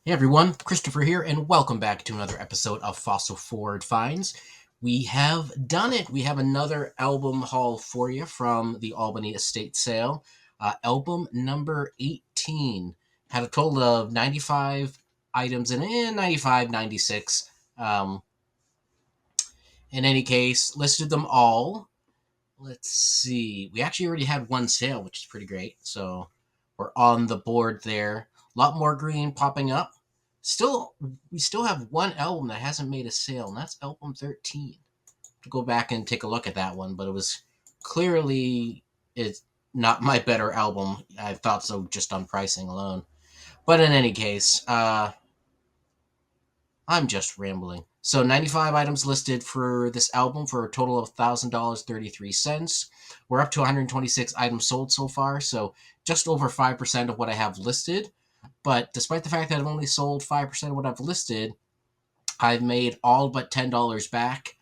Hey everyone, Christopher here, and welcome back to another episode of Fossil Forward Finds. We have done it. We have another album haul for you from the Albany estate sale. Album number 18 had a total of 95 items in it, 95, 96. In any case, listed them all. Let's see. We actually already had one sale, which is pretty great. So we're on the board there. A lot more green popping up. Still, we still have one album that hasn't made a sale, and that's album 13. To go back and take a look at that one, but it was clearly it's not my better album. I thought so just on pricing alone. But in any case, I'm just rambling. So 95 items listed for this album for a total of $1,000.33. We're up to 126 items sold so far, so just over 5% of what I have listed. But despite the fact that I've only sold 5% of what I've listed, I've made all but $10 back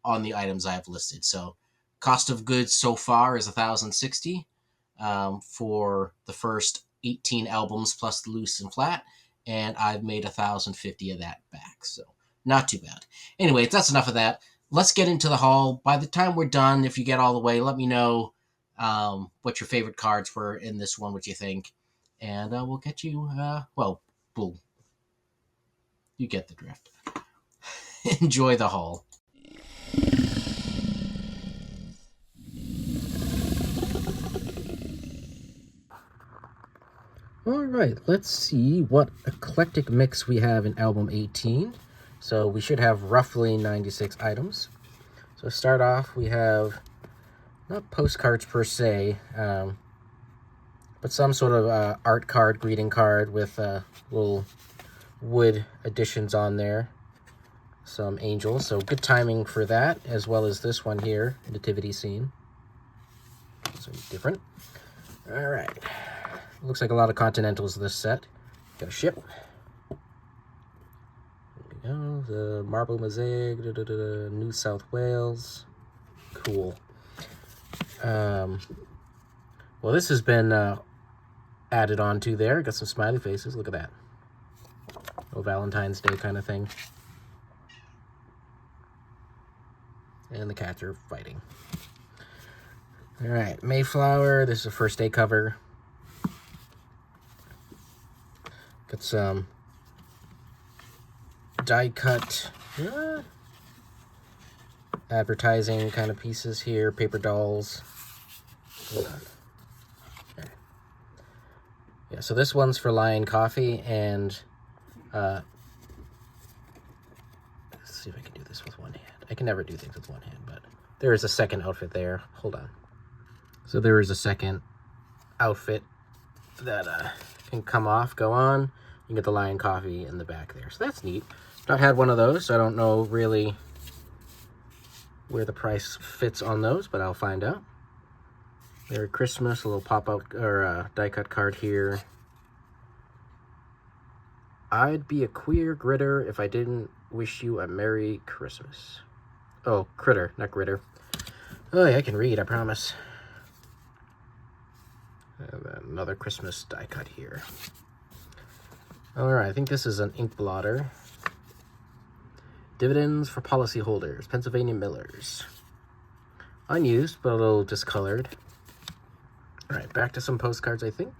on the items I have listed. So cost of goods so far is $1,060 for the first 18 albums plus the loose and flat, and I've made $1,050 of that back. So not too bad. Anyway, that's enough of that. Let's get into the haul. By the time we're done, if you get all the way, let me know what your favorite cards were in this one, what you think, and we'll get you. Well, you get the drift. Enjoy the haul. All right, let's see what eclectic mix we have in album 18. So we should have roughly 96 items. So to start off, we have not postcards per se, but some sort of art card, greeting card with little wood additions on there. Some angels, so good timing for that, as well as this one here, nativity scene. So different. All right. Looks like a lot of Continentals this set. Got a ship. There we go. The marble mosaic, New South Wales. Cool. Well, this has been added on to there. Got some smiley faces. Look at that. Oh, Valentine's Day kind of thing. And the cats are fighting. All right, Mayflower. This is a first day cover. Got some die cut advertising kind of pieces here, paper dolls. Hold on. Okay. Yeah, so this one's for Lion Coffee, and let's see if I can do this with one hand. I can never do things with one hand, but there is a second outfit there. Hold on. So there is a second outfit that can come off, go on. You get the Lion Coffee in the back there. So that's neat. Not had one of those, so I don't know really where the price fits on those, but I'll find out. Merry Christmas, a little pop-out or die-cut card here. I'd be a queer gritter if I didn't wish you a Merry Christmas. Oh, critter, not gritter. Oh, yeah, I can read, I promise. And then another Christmas die cut here. All right, I think this is an ink blotter. Dividends for policyholders, Pennsylvania Millers. Unused, but a little discolored. All right, back to some postcards, I think.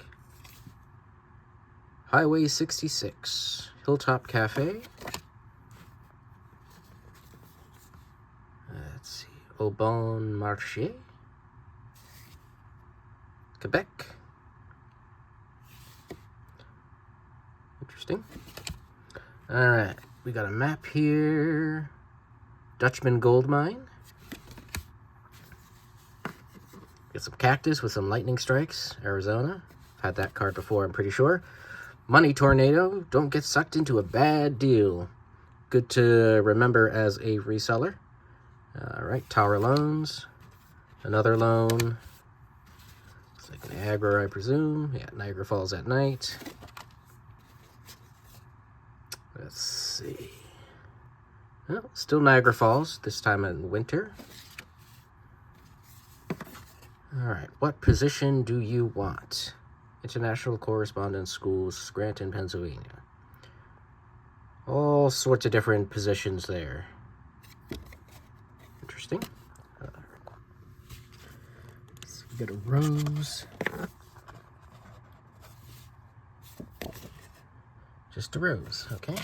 Highway 66, Hilltop Cafe. Let's see, Au Bon Marché. Quebec. Interesting. All right, we got a map here. Dutchman Gold Mine. Got some cactus with some lightning strikes. Arizona. Had that card before, I'm pretty sure. Money Tornado. Don't get sucked into a bad deal. Good to remember as a reseller. All right, Tower Loans. Another loan. It's like Niagara, I presume. Yeah, Niagara Falls at night. Let's see. Well, still Niagara Falls, this time in winter. All right, what position do you want? International Correspondence Schools, Scranton, Pennsylvania. All sorts of different positions there. Interesting. So we got a rose. Just a rose, okay.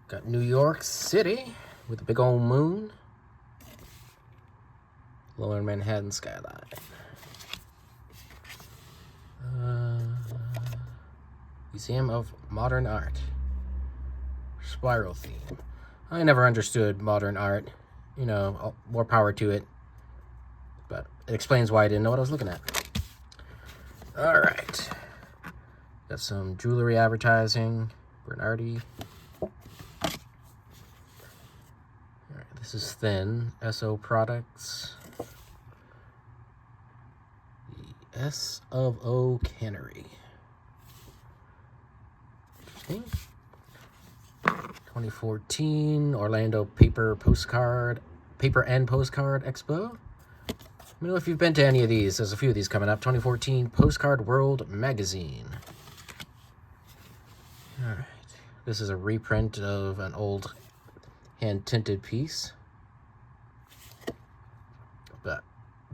Got New York City with a big old moon. Lower Manhattan skyline. Museum of Modern Art. Spiral theme. I never understood modern art. You know, more power to it. But it explains why I didn't know what I was looking at. Alright. Got some jewelry advertising. Bernardi. Alright, this is thin. SO Products. The S of O Cannery. Interesting. 2014 Orlando Paper and Postcard Expo. Let me know if you've been to any of these. There's a few of these coming up. 2014 Postcard World Magazine. All right. This is a reprint of an old hand-tinted piece. That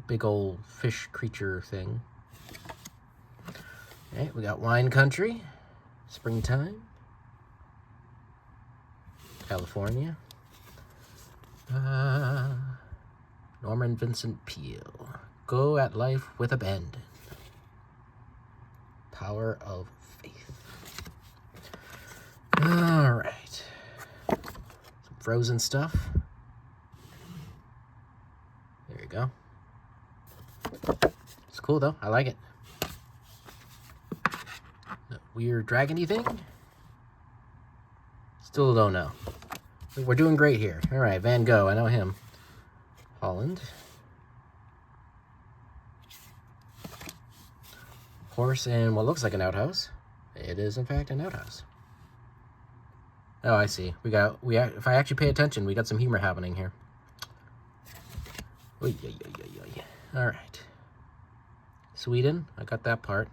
big old fish creature thing. All right, we got Wine Country. Springtime. California. Norman Vincent Peale. Go at life with abandon. Power of faith. All right. Some Frozen stuff. There you go. It's cool though. I like it. The weird dragony thing. Still don't know. We're doing great here. All right, Van Gogh. I know him. Holland. Horse in what looks like an outhouse. It is in fact an outhouse. Oh, I see. If I actually pay attention, we got some humor happening here. Oy, oy, oy, oy, oy. All right. Sweden. I got that part.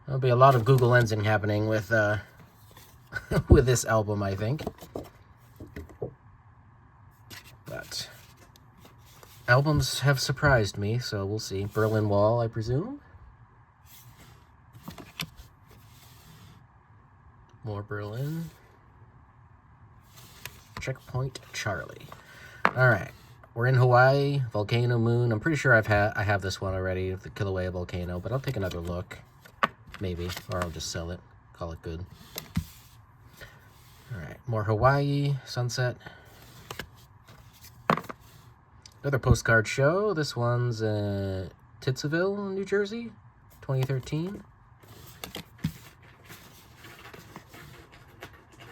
There'll be a lot of Google Lensing happening with with this album, I think. But albums have surprised me, so we'll see. Berlin Wall, I presume. More Berlin. Checkpoint Charlie. All right, we're in Hawaii. Volcano Moon. I'm pretty sure I have this one already, the Kilauea volcano, but I'll take another look. Maybe, or I'll just sell it. Call it good. All right, more Hawaii, sunset. Another postcard show. This one's Titusville, New Jersey, 2013.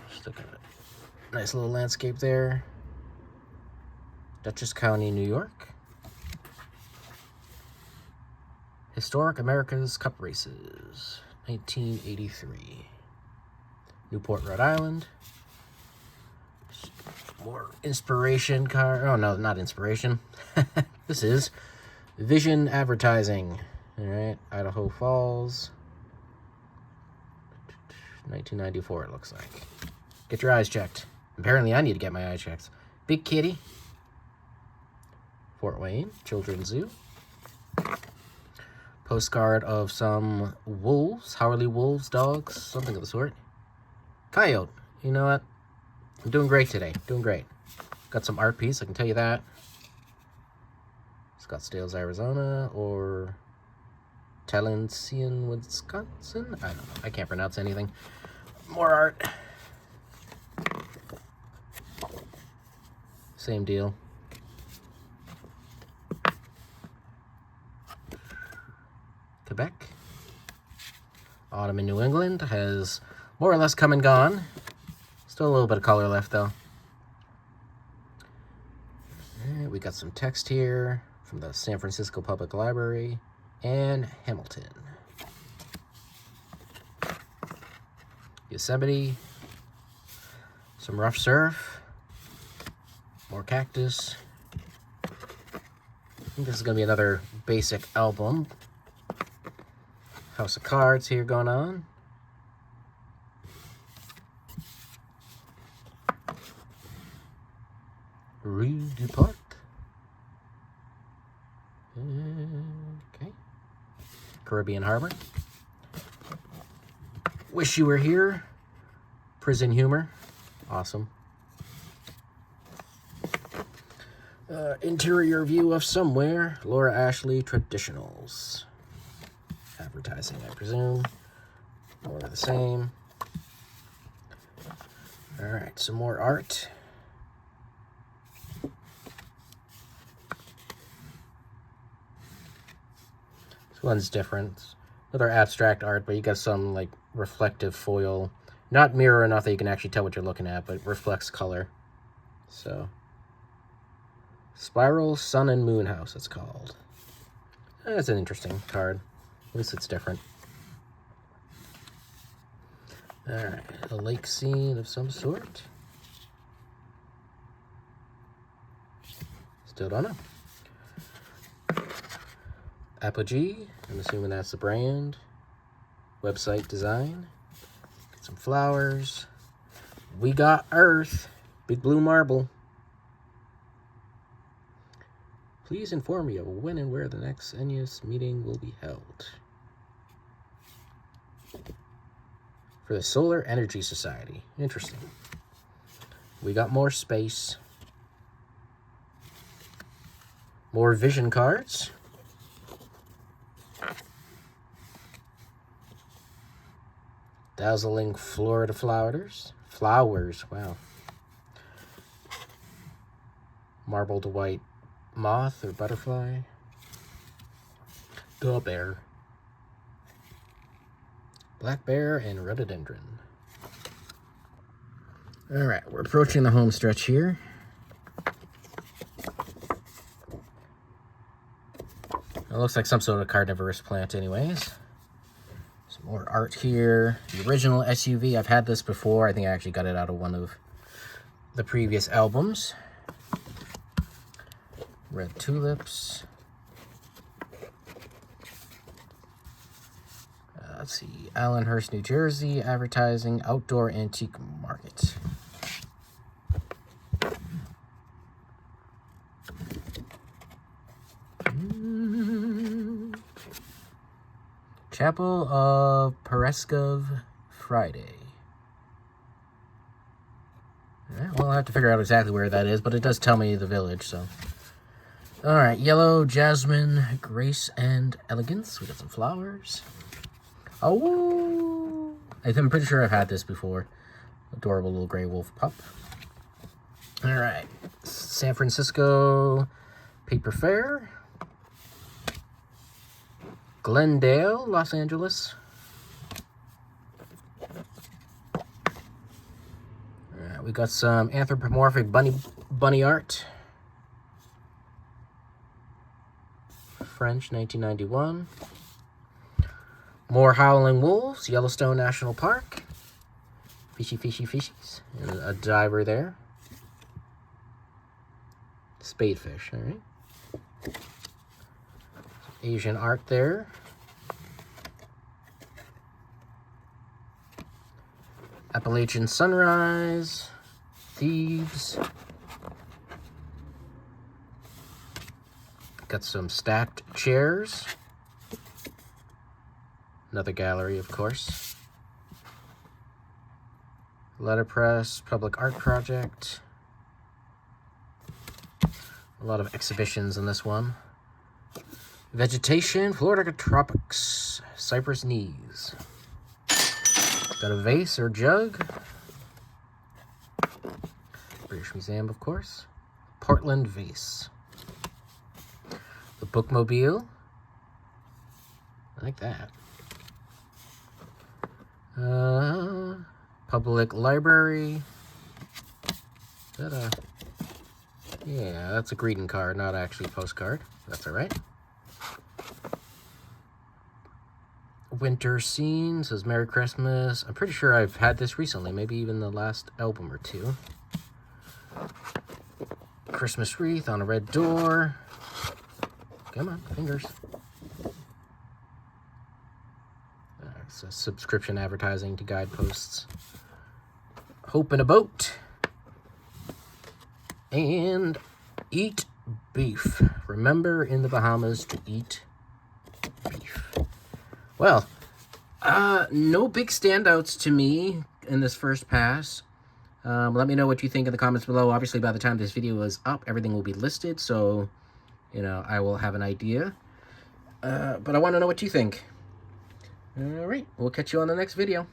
Just look at it. Nice little landscape there. Dutchess County, New York. Historic America's Cup Races, 1983. Newport, Rhode Island. More inspiration card. Oh, no, not inspiration. This is Vision Advertising. All right, Idaho Falls. 1994, it looks like. Get your eyes checked. Apparently, I need to get my eyes checked. Big Kitty. Fort Wayne, Children's Zoo. Postcard of some wolves, Hourly wolves, dogs, something of the sort. Coyote. You know what? I'm doing great today. Doing great. Got some art piece, I can tell you that. Scottsdale, Arizona, or Talancion, Wisconsin? I don't know. I can't pronounce anything. More art. Same deal. Quebec. Autumn in New England has more or less come and gone. Still a little bit of color left though. Alright, we got some text here from the San Francisco Public Library and Hamilton. Yosemite. Some rough surf. More cactus. I think this is going to be another basic album. House of Cards here going on. Rue du Parc. Okay. Caribbean Harbor. Wish You Were Here. Prison Humor. Awesome. Interior view of Somewhere. Laura Ashley Traditionals. Advertising, I presume. More of the same. Alright, some more art. This one's different. Another abstract art, but you got some like reflective foil. Not mirror enough that you can actually tell what you're looking at, but reflects color. So, Spiral Sun and Moon House, it's called. That's an interesting card. At least it's different. Alright, a lake scene of some sort. Still don't know. Apogee, I'm assuming that's the brand. Website design. Get some flowers. We got Earth. Big blue marble. Please inform me of when and where the next NES meeting will be held. For the Solar Energy Society. Interesting. We got more space. More vision cards. Dazzling Florida Flowers. Flowers, wow. Marbled white moth or butterfly. The bear. Black bear and rhododendron. Alright, we're approaching the home stretch here. It looks like some sort of carnivorous plant anyways. Some more art here. The original SUV, I've had this before. I think I actually got it out of one of the previous albums. Red tulips. Let's see, Allenhurst, New Jersey, advertising, outdoor antique market. Chapel of Pereskov, Friday. Alright, well, I'll have to figure out exactly where that is, but it does tell me the village, so. Alright, yellow, jasmine, grace, and elegance. We got some flowers. Oh, I'm pretty sure I've had this before. Adorable little gray wolf pup. Alright, San Francisco Paper Fair. Glendale, Los Angeles. Alright, we got some anthropomorphic bunny art. French, 1991. More Howling Wolves, Yellowstone National Park. Fishy, fishy, fishies. And a diver there. Spadefish, alright. Asian art there. Appalachian Sunrise. Thieves. Got some stacked chairs. Another gallery, of course. Letterpress, Public Art Project. A lot of exhibitions in this one. Vegetation, Florida Tropics, Cypress Knees. Got a vase or jug. British Museum, of course. Portland vase. The Bookmobile. I like that. Public Library. Is that a... Yeah, that's a greeting card, not actually a postcard. That's all right. Winter Scene says Merry Christmas. I'm pretty sure I've had this recently, maybe even the last album or two. Christmas wreath on a red door. Come on, fingers. It's a subscription advertising to guideposts. Hope in a boat. And eat beef. Remember in the Bahamas to eat beef. Well, no big standouts to me in this first pass. Let me know what you think in the comments below. Obviously, by the time this video is up, everything will be listed, so, I will have an idea. But I want to know what you think. All right, we'll catch you on the next video.